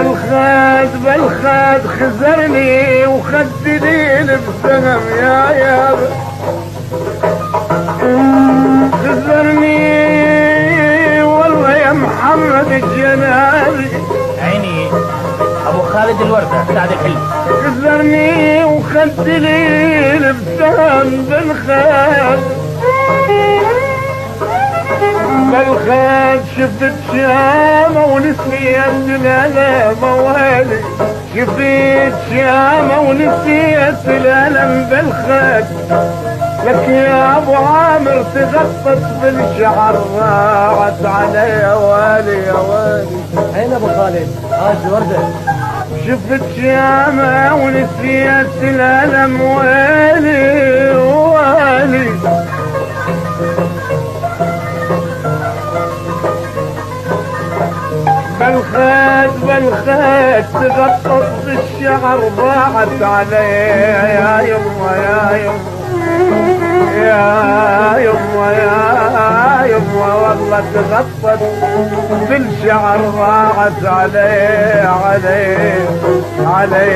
بالخاد خزرني وخدني بسهم يا خزرني والله يا محمد الجنابي. عيني ابو خالد الوردة سعد الحلم. خزرني وخدني بسهم بالخاد شفت شامة ونسيت الألم موالي. شفت شامة ونسيت الألم بالخد. لك يا ابو عامر تغطت بالشعر راعت علي يا والي يا والي. عين ابو خالد حاج وردة. شفت شامة ونسيت الألم والي والي. بالخد تغطت بالشعر ضاعت علي يا يما يا يما يا يما يا يما والله تغطت بالشعر ضاعت علي علي علي